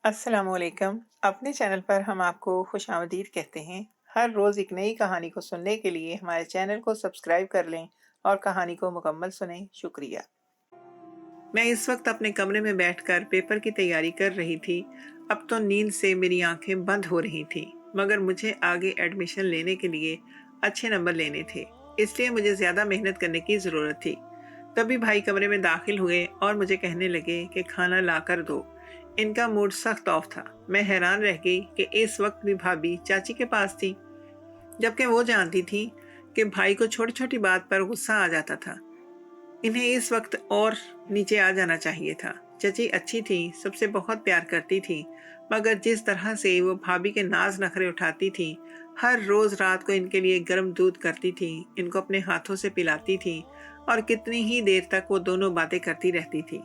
अस्सलामुअलैकुम। अपने चैनल पर हम आपको खुशामदीद कहते हैं। हर रोज़ एक नई कहानी को सुनने के लिए हमारे चैनल को सब्सक्राइब कर लें और कहानी को मुकम्मल सुनें। शुक्रिया। मैं इस वक्त अपने कमरे में बैठकर पेपर की तैयारी कर रही थी। अब तो नींद से मेरी आंखें बंद हो रही थीं, मगर मुझे आगे एडमिशन लेने के लिए अच्छे नंबर लेने थे, इसलिए मुझे ज़्यादा मेहनत करने की ज़रूरत थी। तभी भाई कमरे में दाखिल हुए और मुझे कहने लगे कि खाना ला कर दो। इनका मूड सख्त ऑफ था। मैं हैरान रह गई कि इस वक्त भी भाभी चाची के पास थी, जबकि वो जानती थी कि भाई को छोटी छोटी बात पर गुस्सा आ जाता था। इन्हें इस वक्त और नीचे आ जाना चाहिए था। चची अच्छी थी, सबसे बहुत प्यार करती थी, मगर जिस तरह से वो भाभी के नाज नखरे उठाती थी, हर रोज रात को इनके लिए गर्म दूध करती थी, इनको अपने हाथों से पिलाती थी और कितनी ही देर तक वो दोनों बातें करती रहती थी।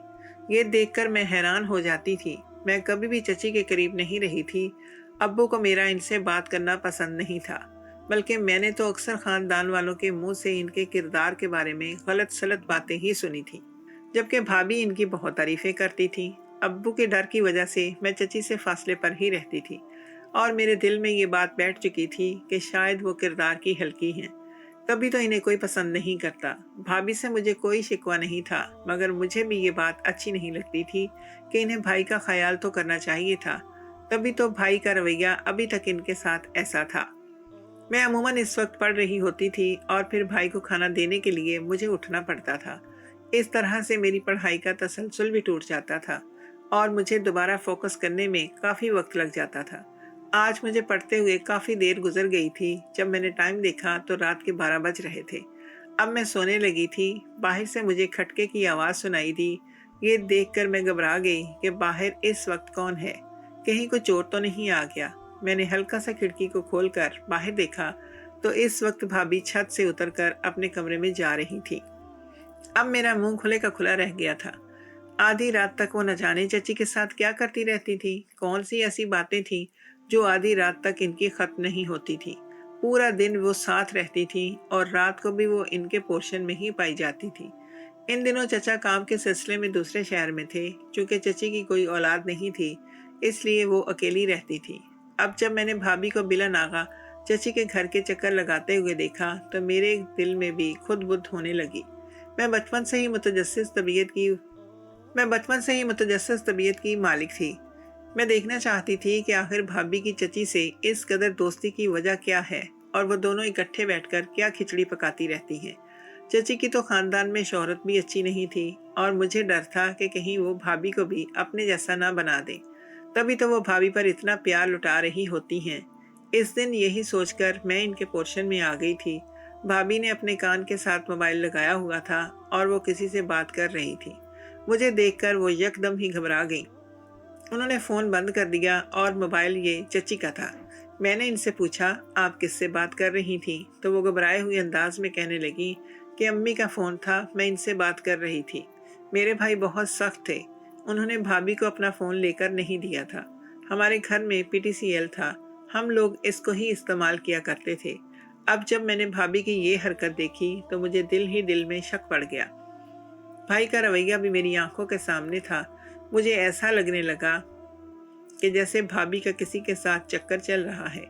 ये देखकर मैं हैरान हो जाती थी। मैं कभी भी चची के करीब नहीं रही थी। अब्बू को मेरा इनसे बात करना पसंद नहीं था, बल्कि मैंने तो अक्सर खानदान वालों के मुंह से इनके किरदार के बारे में गलत सलत बातें ही सुनी थी, जबकि भाभी इनकी बहुत तारीफें करती थी। अब्बू के डर की वजह से मैं चची से फासले पर ही रहती थी और मेरे दिल में ये बात बैठ चुकी थी कि शायद वो किरदार की हल्की हैं, तभी तो इन्हें कोई पसंद नहीं करता। भाभी से मुझे कोई शिकवा नहीं था, मगर मुझे भी ये बात अच्छी नहीं लगती थी कि इन्हें भाई का ख्याल तो करना चाहिए था। तभी तो भाई का रवैया अभी तक इनके साथ ऐसा था। मैं अमूमन इस वक्त पढ़ रही होती थी और फिर भाई को खाना देने के लिए मुझे उठना पड़ता था। इस तरह से मेरी पढ़ाई का तसलसल भी टूट जाता था और मुझे दोबारा फोकस करने में काफ़ी वक्त लग जाता था। आज मुझे पढ़ते हुए काफ़ी देर गुजर गई थी। जब मैंने टाइम देखा तो रात के 12 बज रहे थे। अब मैं सोने लगी थी। बाहर से मुझे खटके की आवाज़ सुनाई दी। ये देखकर मैं घबरा गई कि बाहर इस वक्त कौन है, कहीं कोई चोर तो नहीं आ गया। मैंने हल्का सा खिड़की को खोलकर बाहर देखा तो इस वक्त भाभी छत से उतरकर अपने कमरे में जा रही थी। अब मेरा मुंह खुले का खुला रह गया था। आधी रात तक वो न जाने चची के साथ क्या करती रहती थी। कौन सी ऐसी बातें थी जो आधी रात तक इनकी खत्म नहीं होती थी। पूरा दिन वो साथ रहती थी और रात को भी वो इनके पोर्शन में ही पाई जाती थी। इन दिनों चचा काम के सिलसिले में दूसरे शहर में थे। चूंकि चची की कोई औलाद नहीं थी, इसलिए वो अकेली रहती थी। अब जब मैंने भाभी को बिला नागा चची के घर के चक्कर लगाते हुए देखा तो मेरे दिल में भी खुद बुद्ध होने लगी। मैं बचपन से ही मुतजस्सिस तबीयत की मैं बचपन से ही मुतजस्सिस तबीयत की मालिक थी। मैं देखना चाहती थी कि आखिर भाभी की चची से इस कदर दोस्ती की वजह क्या है और वो दोनों इकट्ठे बैठकर क्या खिचड़ी पकाती रहती हैं। चची की तो खानदान में शोहरत भी अच्छी नहीं थी और मुझे डर था कि कहीं वो भाभी को भी अपने जैसा ना बना दे। तभी तो वो भाभी पर इतना प्यार लुटा रही होती हैं। इस दिन यही सोचकर मैं इनके पोर्शन में आ गई थी। भाभी ने अपने कान के साथ मोबाइल लगाया हुआ था और वो किसी से बात कर रही थी। मुझे देखकर वो यकदम ही घबरा गई। उन्होंने फ़ोन बंद कर दिया और मोबाइल ये चची का था। मैंने इनसे पूछा, आप किससे बात कर रही थी? तो वो घबराए हुए अंदाज में कहने लगी कि अम्मी का फ़ोन था, मैं इनसे बात कर रही थी। मेरे भाई बहुत सख्त थे। उन्होंने भाभी को अपना फ़ोन लेकर नहीं दिया था। हमारे घर में पीटीसीएल था, हम लोग इसको ही इस्तेमाल किया करते थे। अब जब मैंने भाभी की ये हरकत देखी तो मुझे दिल ही दिल में शक पड़ गया। भाई का रवैया भी मेरी आंखों के सामने था। मुझे ऐसा लगने लगा कि जैसे भाभी का किसी के साथ चक्कर चल रहा है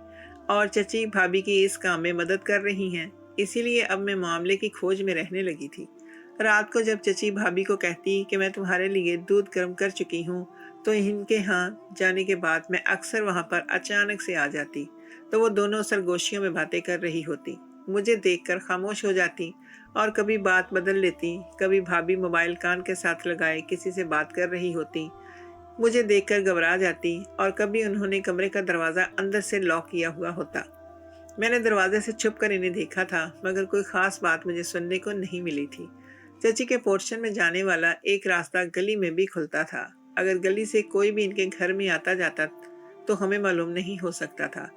और चची भाभी की इस काम में मदद कर रही हैं। इसीलिए अब मैं मामले की खोज में रहने लगी थी। रात को जब चची भाभी को कहती कि मैं तुम्हारे लिए दूध गर्म कर चुकी हूँ, तो इनके यहाँ जाने के बाद मैं अक्सर वहाँ पर अचानक से आ जाती तो वो दोनों सरगोशियों में बातें कर रही होती। मुझे देखकर खामोश हो जाती और कभी बात बदल लेती। कभी भाभी मोबाइल कान के साथ लगाए किसी से बात कर रही होती, मुझे देखकर घबरा जाती। और कभी उन्होंने कमरे का दरवाज़ा अंदर से लॉक किया हुआ होता। मैंने दरवाजे से छुप कर इन्हें देखा था, मगर कोई ख़ास बात मुझे सुनने को नहीं मिली थी। चची के पोर्शन में जाने वाला एक रास्ता गली में भी खुलता था। अगर गली से कोई भी इनके घर में आता जाता तो हमें मालूम नहीं हो सकता था।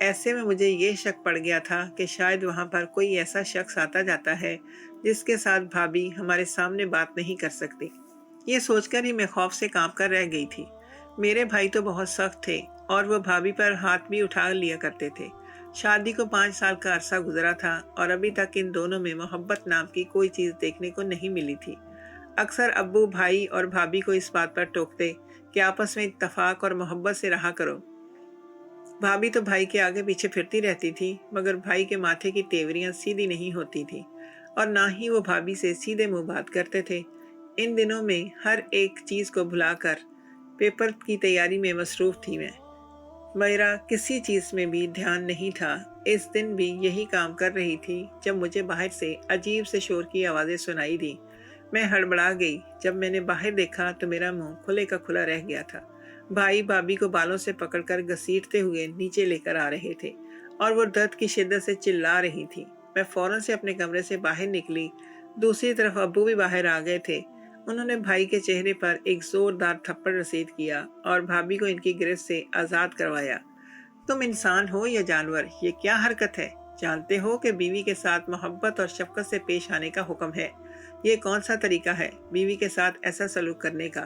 ऐसे में मुझे ये शक पड़ गया था कि शायद वहाँ पर कोई ऐसा शख्स आता जाता है जिसके साथ भाभी हमारे सामने बात नहीं कर सकती। ये सोचकर ही मैं खौफ से कांप कर रह गई थी। मेरे भाई तो बहुत सख्त थे और वो भाभी पर हाथ भी उठा लिया करते थे। शादी को 5 साल का अरसा गुजरा था और अभी तक इन दोनों में मोहब्बत नाम की कोई चीज़ देखने को नहीं मिली थी। अक्सर अब्बू भाई और भाभी को इस बात पर टोकते कि आपस में इत्तेफाक और मोहब्बत से रहा करो। भाभी तो भाई के आगे पीछे फिरती रहती थी, मगर भाई के माथे की तेवरियां सीधी नहीं होती थी और ना ही वो भाभी से सीधे मुंह बात करते थे। इन दिनों में हर एक चीज को भुलाकर पेपर की तैयारी में मसरूफ थी मैं। मेरा किसी चीज में भी ध्यान नहीं था। इस दिन भी यही काम कर रही थी जब मुझे बाहर से अजीब से शोर की आवाजें सुनाई दी। मैं हड़बड़ा गई। जब मैंने बाहर देखा तो मेरा मुंह खुले का खुला रह गया था। भाई भाभी को बालों से पकड़कर घसीटते हुए नीचे लेकर आ रहे थे और वो दर्द की शिद्दत से चिल्ला रही थी। मैं फौरन से अपने कमरे से बाहर निकली। दूसरी तरफ अब्बू भी बाहर आ गए थे। उन्होंने भाई के चेहरे पर एक जोरदार थप्पड़ रसीद किया और भाभी को इनकी गिरफ्त से आज़ाद करवाया। तुम इंसान हो या जानवर, ये क्या हरकत है? जानते हो कि बीवी के साथ मोहब्बत और शफकत से पेश आने का हुक्म है। ये कौन सा तरीका है बीवी के साथ ऐसा सलूक करने का?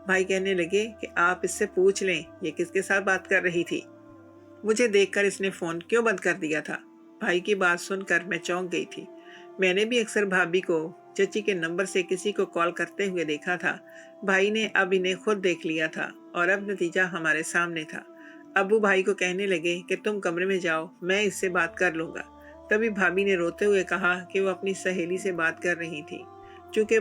भाई कहने लगे कि आप इससे पूछ लें ये किसके साथ बात कर रही थी। मुझे देखकर इसने फ़ोन क्यों बंद कर दिया था? भाई की बात सुनकर मैं चौंक गई थी। मैंने भी अक्सर भाभी को चची के नंबर से किसी को कॉल करते हुए देखा था। भाई ने अब इन्हें खुद देख लिया था और अब नतीजा हमारे सामने था। अब्बू भाई को कहने लगे कि तुम कमरे में जाओ, मैं इससे बात कर लूँगा। तभी भाभी ने रोते हुए कहा कि वो अपनी सहेली से बात कर रही थी। चूँकि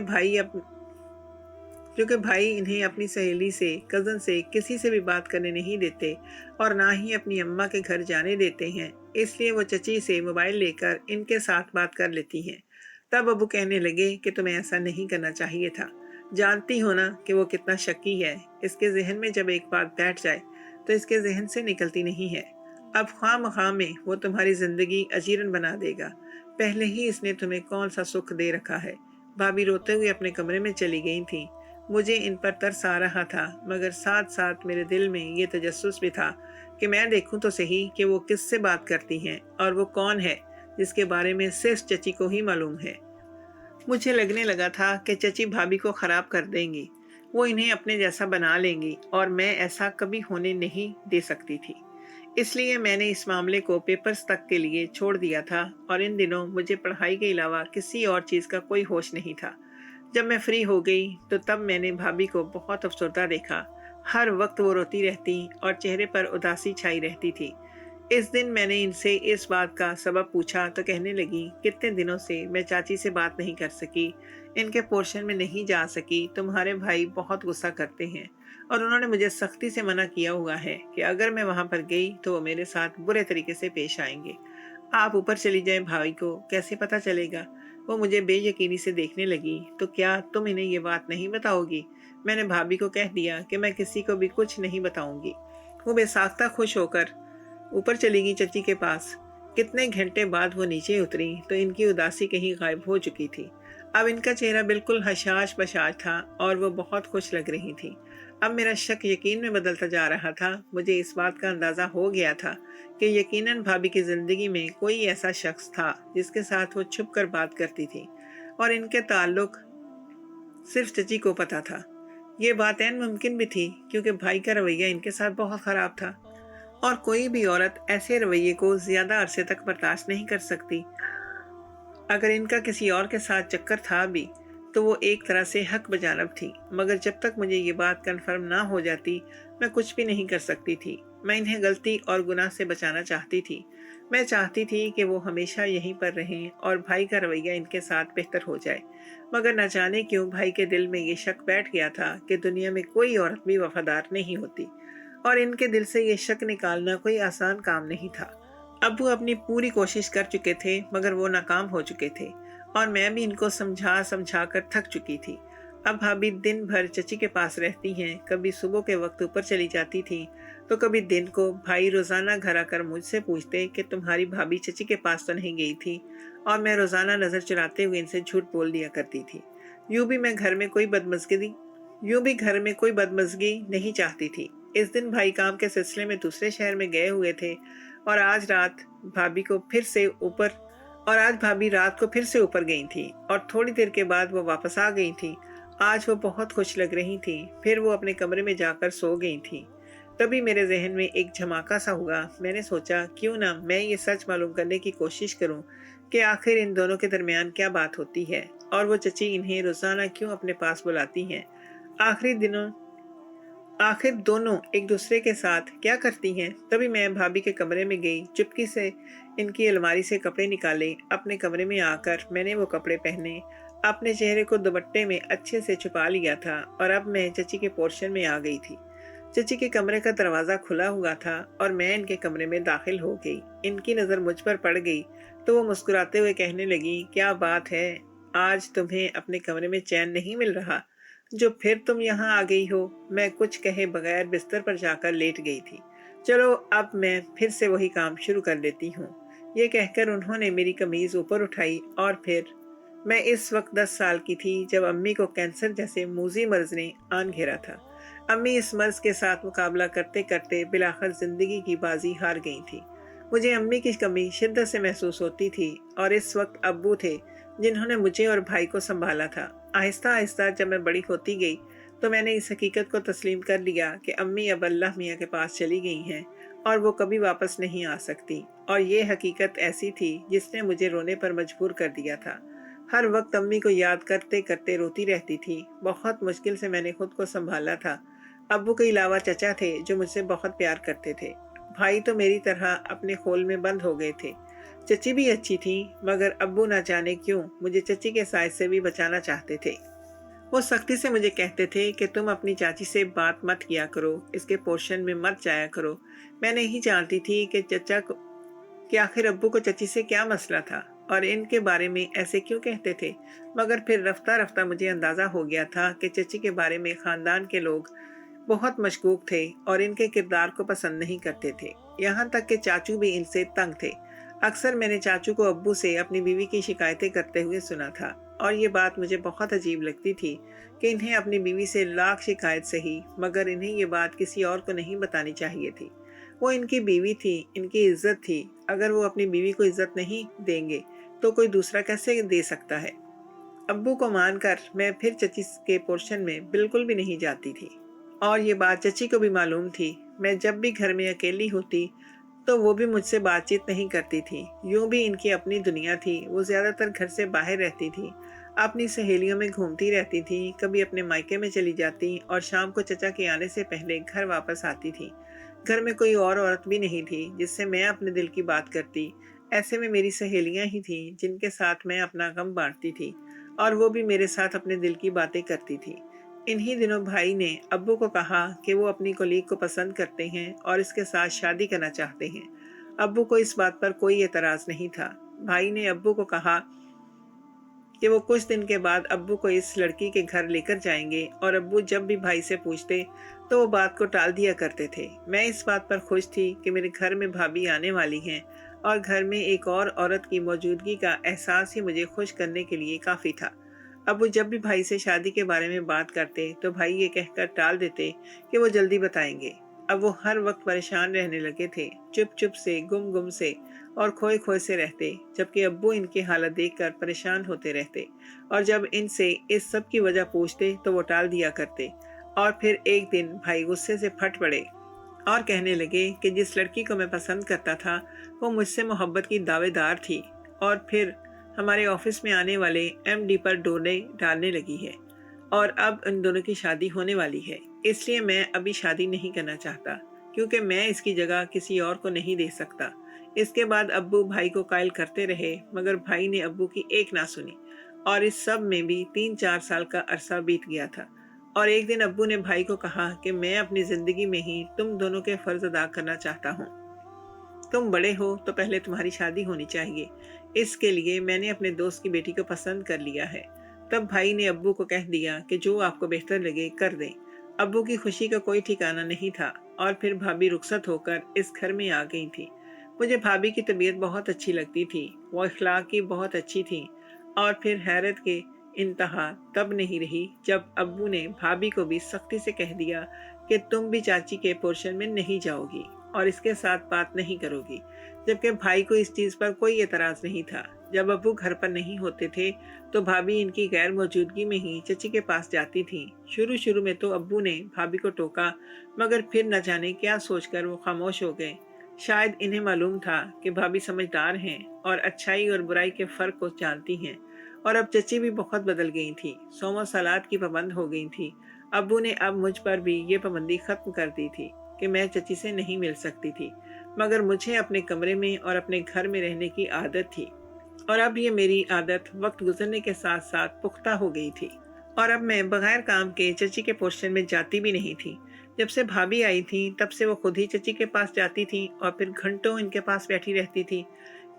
भाई इन्हें अपनी सहेली से, कज़न से, किसी से भी बात करने नहीं देते और ना ही अपनी अम्मा के घर जाने देते हैं, इसलिए वो चची से मोबाइल लेकर इनके साथ बात कर लेती हैं। तब अबू कहने लगे कि तुम्हें ऐसा नहीं करना चाहिए था। जानती हो ना कि वो कितना शक्की है। इसके जहन में जब एक बात बैठ जाए तो इसके जहन से निकलती नहीं है। अब ख्वाह में वो तुम्हारी जिंदगी अजीरन बना देगा। पहले ही इसने तुम्हें कौन सा सुख दे रखा है। भाभी रोते हुए अपने कमरे में चली गई थी। मुझे इन पर तरस आ रहा था, मगर साथ साथ मेरे दिल में ये तजस्सुस भी था कि मैं देखूं तो सही कि वो किससे बात करती हैं और वो कौन है जिसके बारे में सिर्फ चची को ही मालूम है। मुझे लगने लगा था कि चची भाभी को खराब कर देंगी, वो इन्हें अपने जैसा बना लेंगी और मैं ऐसा कभी होने नहीं दे सकती थी। इसलिए मैंने इस मामले को पेपर्स तक के लिए छोड़ दिया था और इन दिनों मुझे पढ़ाई के अलावा किसी और चीज़ का कोई होश नहीं था। जब मैं फ्री हो गई तो तब मैंने भाभी को बहुत अफसरदा देखा। हर वक्त वो रोती रहती और चेहरे पर उदासी छाई रहती थी। इस दिन मैंने इनसे इस बात का सबब पूछा तो कहने लगी, कितने दिनों से मैं चाची से बात नहीं कर सकी, इनके पोर्शन में नहीं जा सकी। तुम्हारे भाई बहुत गुस्सा करते हैं और उन्होंने मुझे सख्ती से मना किया हुआ है कि अगर मैं वहाँ पर गई तो वो मेरे साथ बुरे तरीके से पेश आएंगे। आप ऊपर चली जाएं, भाई को कैसे पता चलेगा? वो मुझे बेयकीनी से देखने लगी। तो क्या तुम इन्हें ये बात नहीं बताओगी? मैंने भाभी को कह दिया कि मैं किसी को भी कुछ नहीं बताऊंगी। वो बेसाख्ता खुश होकर ऊपर चली गई चची के पास। कितने घंटे बाद वो नीचे उतरी तो इनकी उदासी कहीं गायब हो चुकी थी। अब इनका चेहरा बिल्कुल हशाश बशाश था और वो बहुत खुश लग रही थी। अब मेरा शक यकीन में बदलता जा रहा था। मुझे इस बात का अंदाज़ा हो गया था कि यकीनन भाभी की ज़िंदगी में कोई ऐसा शख्स था जिसके साथ वो छुप कर बात करती थी और इनके ताल्लुक सिर्फ चची को पता था। ये बात ऐन मुमकिन भी थी क्योंकि भाई का रवैया इनके साथ बहुत ख़राब था और कोई भी औरत ऐसे रवैये को ज़्यादा अरसे तक बर्दाश्त नहीं कर सकती। अगर इनका किसी और के साथ चक्कर था भी तो वो एक तरह से हक बजानब थी, मगर जब तक मुझे ये बात कन्फर्म ना हो जाती मैं कुछ भी नहीं कर सकती थी। मैं इन्हें गलती और गुनाह से बचाना चाहती थी। मैं चाहती थी कि वो हमेशा यहीं पर रहें और भाई का रवैया इनके साथ बेहतर हो जाए, मगर न जाने क्यों भाई के दिल में ये शक बैठ गया था कि दुनिया में कोई औरत भी वफादार नहीं होती और इनके दिल से ये शक निकालना कोई आसान काम नहीं था। अब्बू अपनी पूरी कोशिश कर चुके थे मगर वो नाकाम हो चुके थे और मैं भी इनको समझा समझा कर थक चुकी थी। अब भाभी दिन भर चची के पास रहती हैं। कभी सुबह के वक्त ऊपर चली जाती थी तो कभी दिन को। भाई रोज़ाना घर आकर मुझसे पूछते कि तुम्हारी भाभी चची के पास तो नहीं गई थी और मैं रोज़ाना नज़र चुराते हुए इनसे झूठ बोल दिया करती थी। यूँ भी घर में कोई बदमज़गी नहीं चाहती थी। इस दिन भाई काम के सिलसिले में दूसरे शहर में गए हुए थे और आज भाभी रात को फिर से ऊपर गई थी और थोड़ी देर के बाद वो वापस आ गई थी। आज वो बहुत खुश लग रही थी। फिर वो अपने कमरे में जाकर सो गई थी। तभी मेरे जहन में एक झमाका सा हुआ। मैंने सोचा क्यों ना मैं ये सच मालूम करने की कोशिश करूं कि आखिर इन दोनों के दरमियान क्या बात होती है और वो चची इन्हें रोजाना क्यों अपने पास बुलाती हैं। आखिर दोनों एक दूसरे के साथ क्या करती हैं? तभी मैं भाभी के कमरे में गई, चुपकी से इनकी अलमारी से कपड़े निकाले। अपने कमरे में आकर मैंने वो कपड़े पहने, अपने चेहरे को दुपट्टे में अच्छे से छुपा लिया था और अब मैं चची के पोर्शन में आ गई थी। चची के कमरे का दरवाज़ा खुला हुआ था और मैं इनके कमरे में दाखिल हो गई। इनकी नज़र मुझ पर पड़ गई तो वो मुस्कुराते हुए कहने लगी, क्या बात है, आज तुम्हें अपने कमरे में चैन नहीं मिल रहा जो फिर तुम यहाँ आ गई हो? मैं कुछ कहे बगैर बिस्तर पर जाकर लेट गई थी। चलो अब मैं फिर से वही काम शुरू कर लेती हूँ। ये कहकर उन्होंने मेरी कमीज ऊपर उठाई और फिर मैं इस वक्त 10 साल की थी जब अम्मी को कैंसर जैसे मूजी मर्ज ने आन घेरा था। अम्मी इस मर्ज के साथ मुकाबला करते करते बिलाखिर जिंदगी की बाजी हार गई थी। मुझे अम्मी की कमी शिद्दत से महसूस होती थी और इस वक्त अब्बू थे जिन्होंने मुझे और भाई को संभाला था। आहिस्ता आहिस्ता जब मैं बड़ी होती गई तो मैंने इस हकीकत को तस्लीम कर लिया कि अम्मी अब अल्लाह मियाँ के पास चली गई हैं और वो कभी वापस नहीं आ सकती। और ये हकीकत ऐसी थी जिसने मुझे रोने पर मजबूर कर दिया था। हर वक्त अम्मी को याद करते करते रोती रहती थी। बहुत मुश्किल से मैंने खुद को संभाला था। अब्बू के अलावा चचा थे जो मुझसे बहुत प्यार करते थे। भाई तो मेरी तरह अपने खोल में बंद हो गए थे। चची भी अच्छी थी मगर अब्बू ना जाने क्यों मुझे चची के साय से भी बचाना चाहते थे। वो सख्ती से मुझे कहते थे कि तुम अपनी चाची से बात मत किया करो, इसके पोर्शन में मत जाया करो। मैं नहीं जानती थी कि चचा को कि आखिर अब्बू को चची से क्या मसला था और इनके बारे में ऐसे क्यों कहते थे। मगर फिर रफ्ता रफ्ता मुझे अंदाजा हो गया था कि चची के बारे में खानदान के लोग बहुत मशकूक थे और इनके किरदार को पसंद नहीं करते थे। यहाँ तक कि चाचू भी इनसे तंग थे। अक्सर मैंने चाचू को अब्बू से अपनी बीवी की शिकायतें करते हुए सुना था और ये बात मुझे बहुत अजीब लगती थी कि इन्हें अपनी बीवी से लाख शिकायत सही मगर इन्हें ये बात किसी और को नहीं बतानी चाहिए थी। वो इनकी बीवी थी, इनकी इज्जत थी। अगर वो अपनी बीवी को इज्जत नहीं देंगे तो कोई दूसरा कैसे दे सकता है। अब्बू को मानकर मैं फिर चची के पोर्शन में बिल्कुल भी नहीं जाती थी और ये बात चची को भी मालूम थी। मैं जब भी घर में अकेली होती तो वो भी मुझसे बातचीत नहीं करती थी। यूं भी इनकी अपनी दुनिया थी। वो ज्यादातर घर से बाहर रहती थी, अपनी सहेलियों में घूमती रहती थी, कभी अपने मायके में चली जाती और शाम को चचा के आने से पहले घर वापस आती थी। घर में कोई और औरत भी नहीं थी जिससे मैं अपने दिल की बात करती। ऐसे में मेरी सहेलियां ही थी जिनके साथ मैं अपना गम बांटती थी और वो भी मेरे साथ अपने दिल की बातें करती थी। इन्हीं दिनों भाई ने अब्बू को कहा कि वो अपनी कोलीग को पसंद करते हैं और इसके साथ शादी करना चाहते हैं। अब्बू को इस बात पर कोई एतराज नहीं था। भाई ने अब्बू को कहा कि वो कुछ दिन के बाद अब्बू को इस लड़की के घर लेकर जाएंगे और अब्बू जब भी भाई से पूछते तो वो बात को टाल दिया करते थे। मैं इस बात पर खुश थी कि मेरे घर में भाभी आने वाली हैं और घर में एक और औरत की मौजूदगी का एहसास ही मुझे खुश करने के लिए काफ़ी था। अब्बू जब भी भाई से शादी के बारे में बात करते तो भाई ये कहकर टाल देते कि वो जल्दी बताएंगे। अब वो हर वक्त परेशान रहने लगे थे, चुप चुप से, गुम गुम से और खोए खोए से रहते, जबकि अब्बू इनकी हालत देखकर परेशान होते रहते और जब इनसे इस सब की वजह पूछते तो वो टाल दिया करते। और फिर एक दिन भाई गुस्से से फट पड़े और कहने लगे कि जिस लड़की को मैं पसंद करता था वो मुझसे मोहब्बत की दावेदार थी और फिर हमारे ऑफिस में आने वाले एमडी पर डोरे डालने लगी है और अब इन दोनों की शादी होने वाली है। इसलिए मैं अभी शादी नहीं करना चाहता क्योंकि मैं इसकी जगह किसी और को नहीं दे सकता। इसके बाद अब्बू भाई को कायल करते रहे मगर भाई ने अब्बू की एक ना सुनी और इस सब में भी 3-4 साल का अरसा बीत गया था। और एक दिन अब्बू ने भाई को कहा कि मैं अपनी जिंदगी में ही तुम दोनों के फर्ज अदा करना चाहता हूँ। तुम बड़े हो तो पहले तुम्हारी शादी होनी चाहिए। इसके लिए मैंने अपने दोस्त की बेटी को पसंद कर लिया है। तब भाई ने अब्बू को कह दिया कि जो आपको बेहतर लगे कर दें। अब्बू की खुशी का कोई ठिकाना नहीं था और फिर भाभी रुखसत होकर इस घर में आ गई थी। मुझे भाभी की तबीयत बहुत अच्छी लगती थी, वो अखलाक की बहुत अच्छी थी। और फिर हैरत के इंतहा तब नहीं रही जब अब्बू ने भाभी को भी सख्ती से कह दिया कि तुम भी चाची के पोर्शन में नहीं जाओगी और इसके साथ बात नहीं करोगी, जबकि भाई को इस चीज़ पर कोई एतराज़ नहीं था। जब अब्बू घर पर नहीं होते थे तो भाभी इनकी गैर मौजूदगी में ही चची के पास जाती थी। शुरू शुरू में तो अब्बू ने भाभी को टोका मगर फिर न जाने क्या सोचकर वो खामोश हो गए। शायद इन्हें मालूम था कि भाभी समझदार हैं और अच्छाई और बुराई के फ़र्क को जानती हैं। और अब चची भी बहुत बदल गई थी, सोमो सलाद की पाबंद हो गई थी अब्बू ने अब मुझ पर भी ये पाबंदी खत्म कर दी थी कि मैं चची से नहीं मिल सकती थी, मगर मुझे अपने कमरे में और अपने घर में रहने की आदत थी। और अब ये मेरी आदत वक्त गुजरने के साथ साथ पुख्ता हो गई थी। और अब मैं बगैर काम के चची के पोर्शन में जाती भी नहीं थी। जब से भाभी आई थी तब से वो खुद ही चची के पास जाती थी और फिर घंटों इनके पास बैठी रहती थी।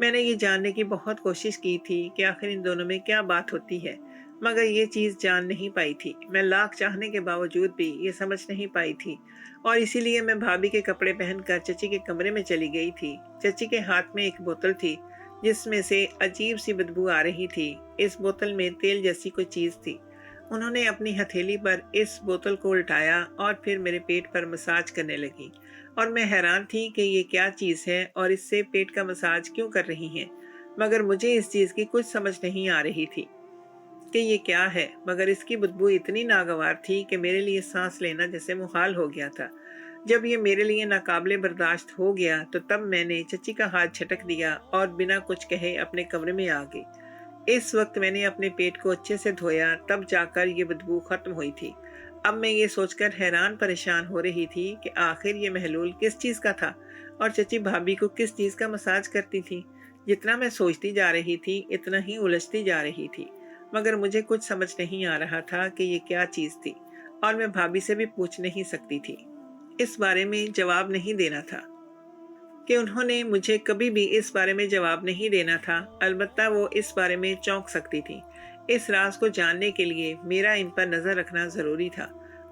मैंने ये जानने की बहुत कोशिश की थी कि आखिर इन दोनों में क्या बात होती है, मगर ये चीज़ जान नहीं पाई थी। मैं लाख चाहने के बावजूद भी ये समझ नहीं पाई थी, और इसीलिए मैं भाभी के कपड़े पहनकर चची के कमरे में चली गई थी। चची के हाथ में एक बोतल थी जिसमें से अजीब सी बदबू आ रही थी। इस बोतल में तेल जैसी कोई चीज़ थी। उन्होंने अपनी हथेली पर इस बोतल को उल्टाया और फिर मेरे पेट पर मसाज करने लगी, और मैं हैरान थी कि ये क्या चीज़ है और इससे पेट का मसाज क्यों कर रही हैं। मगर मुझे इस चीज़ की कुछ समझ नहीं आ रही थी कि ये क्या है, मगर इसकी बदबू इतनी नागवार थी कि मेरे लिए सांस लेना जैसे मुहाल हो गया था। जब ये मेरे लिए नाकाबिले बर्दाश्त हो गया तो तब मैंने चची का हाथ झटक दिया और बिना कुछ कहे अपने कमरे में आ गई। इस वक्त मैंने अपने पेट को अच्छे से धोया, तब जाकर ये बदबू खत्म हुई थी। अब मैं ये सोचकर हैरान परेशान हो रही थी कि आखिर ये महलूल किस चीज़ का था और चची भाभी को किस चीज़ का मसाज करती थी। जितना मैं सोचती जा रही थी इतना ही उलझती जा रही थी, मगर मुझे कुछ समझ नहीं आ रहा था कि ये क्या चीज़ थी, और मैं भाभी से भी पूछ नहीं सकती थी। इस बारे में जवाब नहीं देना था कि उन्होंने मुझे कभी भी इस बारे में जवाब नहीं देना था। अलबत्ता वो इस बारे में चौंक सकती थी। इस राज को जानने के लिए मेरा इन पर नज़र रखना ज़रूरी था।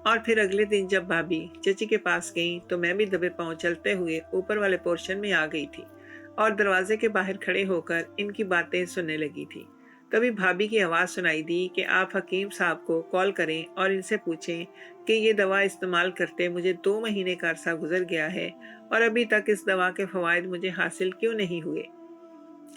और फिर अगले दिन जब भाभी चची के पास गई तो मैं भी दबे पांव चलते हुए ऊपर वाले पोर्शन में आ गई थी और दरवाजे के बाहर खड़े होकर इनकी बातें सुनने लगी थी। तभी भाभी की आवाज़ सुनाई दी कि आप हकीम साहब को कॉल करें और इनसे पूछें कि ये दवा इस्तेमाल करते मुझे 2 महीने का अरसा गुजर गया है और अभी तक इस दवा के फवायद मुझे हासिल क्यों नहीं हुए।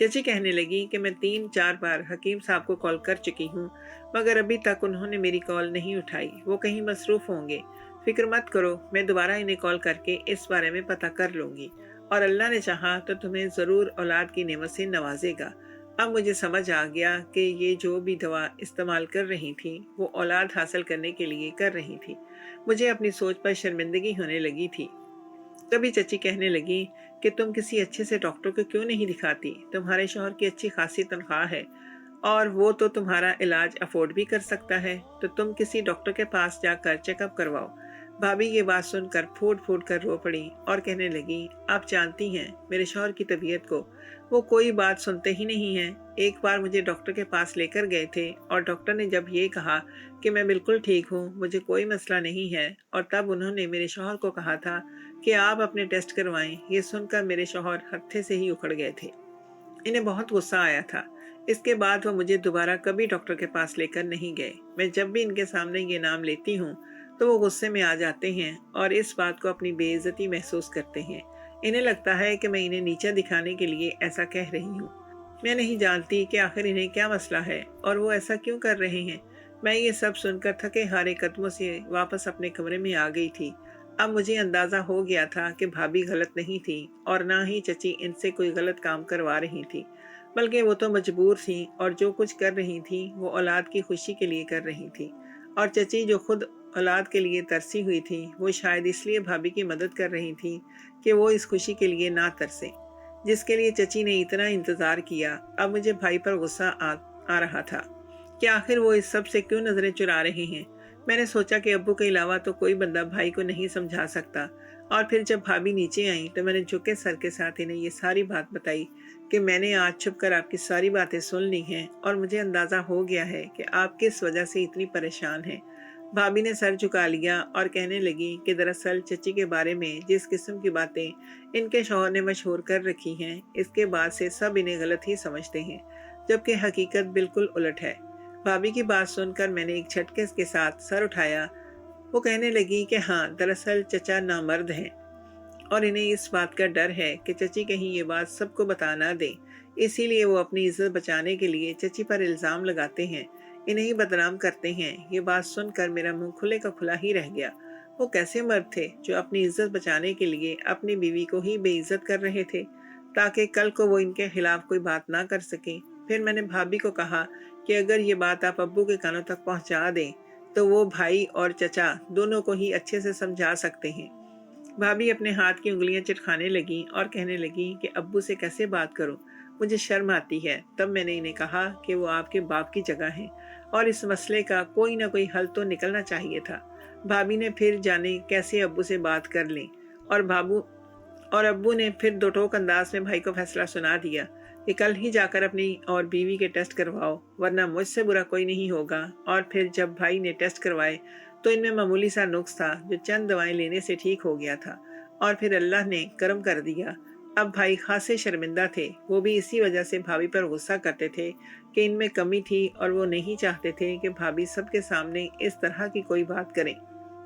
चची कहने लगी कि मैं 3-4 बार हकीम साहब को कॉल कर चुकी हूँ, मगर अभी तक उन्होंने मेरी कॉल नहीं उठाई। वो कहीं मसरूफ़ होंगे। फिक्र मत करो, मैं दोबारा इन्हें कॉल करके इस बारे में पता कर लूँगी, और अल्लाह ने चाहा तो तुम्हें ज़रूर औलाद की नेमत से नवाजेगा। अब मुझे समझ आ गया कि ये जो भी दवा इस्तेमाल कर रही थी वो औलाद हासिल करने के लिए कर रही थी। मुझे अपनी सोच पर शर्मिंदगी होने लगी थी। तभी चची कहने लगी कि तुम किसी अच्छे से डॉक्टर को क्यों नहीं दिखाती? तुम्हारे शौहर की अच्छी खासी तनख्वाह है और वो तो तुम्हारा इलाज अफोर्ड भी कर सकता है, तो तुम किसी डॉक्टर के पास जाकर चेकअप करवाओ। भाभी ये बात सुनकर फूट फूट कर रो पड़ी और कहने लगी, आप जानती हैं मेरे शौहर की तबीयत को, वो कोई बात सुनते ही नहीं हैं। एक बार मुझे डॉक्टर के पास लेकर गए थे और डॉक्टर ने जब ये कहा कि मैं बिल्कुल ठीक हूँ, मुझे कोई मसला नहीं है, और तब उन्होंने मेरे शौहर को कहा था कि आप अपने टेस्ट करवाएं। ये सुनकर मेरे शौहर हत्थे से ही उखड़ गए थे। इन्हें बहुत गुस्सा आया था। इसके बाद वो मुझे दोबारा कभी डॉक्टर के पास लेकर नहीं गए। मैं जब भी इनके सामने ये नाम लेती हूँ तो वो गुस्से में आ जाते हैं और इस बात को अपनी बेइज्जती महसूस करते हैं। इन्हें लगता है कि मैं इन्हें नीचा दिखाने के लिए ऐसा कह रही हूँ। मैं नहीं जानती कि आखिर इन्हें क्या मसला है और वो ऐसा क्यों कर रहे हैं। मैं ये सब सुनकर थके हारे कदमों से वापस अपने कमरे में आ गई थी। अब मुझे अंदाज़ा हो गया था कि भाभी गलत नहीं थी और ना ही चची इनसे कोई गलत काम करवा रही थी, बल्कि वो तो मजबूर थी और जो कुछ कर रही थी वो औलाद की खुशी के लिए कर रही थी। और चची जो खुद औलाद के लिए तरसी हुई थी वो शायद इसलिए भाभी की मदद कर रही थी कि वो इस खुशी के लिए ना तरसे जिसके लिए चची ने इतना इंतज़ार किया। अब मुझे भाई पर गुस्सा आ रहा था कि आखिर वो इस सब से क्यों नज़रें चुरा रहे हैं। मैंने सोचा कि अब्बू के अलावा तो कोई बंदा भाई को नहीं समझा सकता, और फिर जब भाभी नीचे आई तो मैंने झुके सर के साथ इन्हें ये सारी बात बताई कि मैंने आज छुप कर आपकी सारी बातें सुन ली हैं और मुझे अंदाज़ा हो गया है कि आप किस वजह से इतनी परेशान हैं। भाभी ने सर झुका लिया और कहने लगी कि दरअसल चची के बारे में जिस किस्म की बातें इनके शौहर ने मशहूर कर रखी हैं, इसके बाद से सब इन्हें गलत ही समझते हैं, जबकि हकीकत बिल्कुल उलट है। भाभी की बात सुनकर मैंने एक झटके के साथ सर उठाया। वो कहने लगी कि हाँ, दरअसल चचा नामर्द हैं और इन्हें इस बात का डर है कि चची कहीं ये बात सबको बता ना दे, इसीलिए वो अपनी इज्जत बचाने के लिए चची पर इल्ज़ाम लगाते हैं, इन्हें ही बदनाम करते हैं। ये बात सुनकर मेरा मुंह खुले का खुला ही रह गया। वो कैसे मर्द थे जो अपनी इज्जत बचाने के लिए अपनी बीवी को ही बेइज्जत कर रहे थे ताकि कल को वो इनके खिलाफ कोई बात ना कर सके। फिर मैंने भाभी को कहा कि अगर ये बात आप अब्बू के कानों तक पहुंचा दें तो वो भाई और चचा दोनों को ही अच्छे से समझा सकते हैं। भाभी अपने हाथ की उंगलियां चटखाने लगी और कहने लगी कि अब्बू से कैसे बात करूं, मुझे शर्म आती है। तब मैंने इन्हें कहा कि वो आपके बाप की जगह हैं और इस मसले का कोई ना कोई हल तो निकलना चाहिए था। भाभी ने फिर जाने कैसे अब्बू से बात कर ली और अब्बू ने फिर दो टोक अंदाज में भाई को फैसला सुना दिया कि कल ही जाकर अपनी और बीवी के टेस्ट करवाओ, वरना मुझसे बुरा कोई नहीं होगा। और फिर जब भाई ने टेस्ट करवाए तो इनमें मामूली सा नुक्स था जो चंद दवाएं लेने से ठीक हो गया था और फिर अल्लाह ने करम कर दिया। अब भाई खासे शर्मिंदा थे। वो भी इसी वजह से भाभी पर गुस्सा करते थे कि इनमें कमी थी और वो नहीं चाहते थे कि भाभी सबके सामने इस तरह की कोई बात करें।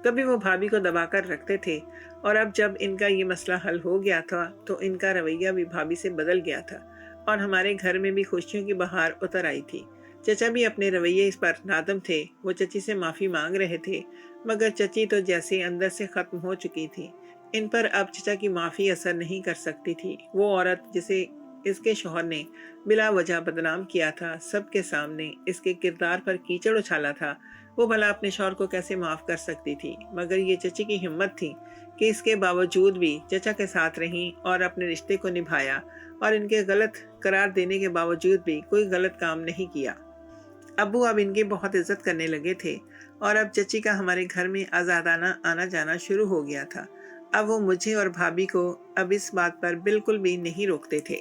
कभी वो भाभी को दबाकर रखते थे और अब जब इनका ये मसला हल हो गया था तो इनका रवैया भी भाभी से बदल गया था और हमारे घर में भी खुशियों की बहार उतर आई थी। चचा भी अपने रवैये इस पर नादम थे। वो चची से माफ़ी मांग रहे थे, मगर चची तो जैसे अंदर से ख़त्म हो चुकी थी। इन पर अब चचा की माफ़ी असर नहीं कर सकती थी। वो औरत जिसे इसके शौहर ने बिला वजह बदनाम किया था, सबके सामने इसके किरदार पर कीचड़ उछाला था, वो भला अपने शौहर को कैसे माफ़ कर सकती थी। मगर ये चची की हिम्मत थी कि इसके बावजूद भी चचा के साथ रहीं और अपने रिश्ते को निभाया और इनके गलत करार देने के बावजूद भी कोई गलत काम नहीं किया। अब्बू अब इनकी बहुत इज्जत करने लगे थे और अब चची का हमारे घर में आज़ादाना आना जाना शुरू हो गया था। अब वो मुझे और भाभी को अब इस बात पर बिल्कुल भी नहीं रोकते थे।